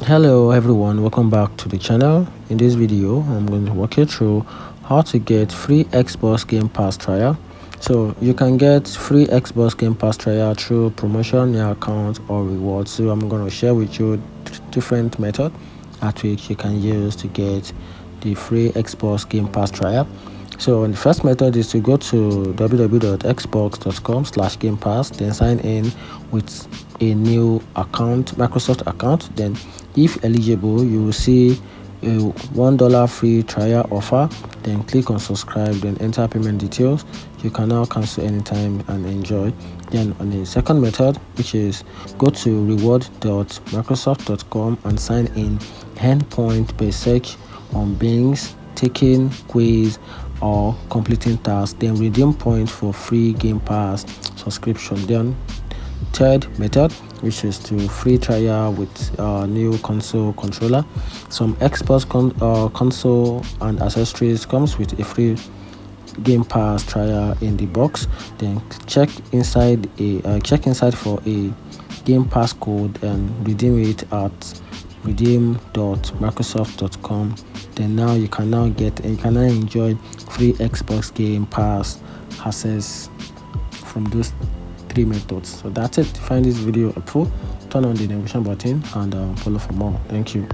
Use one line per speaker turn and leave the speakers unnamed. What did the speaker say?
Hello everyone, welcome back to the channel. In this video I'm going to walk you through how to get free Xbox Game Pass trial. So you can get free Xbox Game Pass trial through promotion, your account or rewards. So I'm going to share with you different methods at which you can use to get the free Xbox Game Pass trial. So the first method is to go to www.xbox.com/Game Pass, then sign in with a new account, Microsoft account. Then if eligible, you will see a $1 free trial offer. Then click on subscribe, then enter payment details. You can now cancel anytime and enjoy. Then on the second method, which is go to reward.microsoft.com and sign in, earn point per search on Bings, taking quiz or completing tasks, then redeem points for free Game Pass subscription. Then third method, which is to free trial with new console controller. Some Xbox console and accessories comes with a free Game Pass trial in the box. Then check inside for a Game Pass code and redeem it at redeem.microsoft.com. Then now you can now enjoy free Xbox Game Pass access from those three methods. So that's it. Find this video helpful, turn on the notification button and follow for more. Thank you.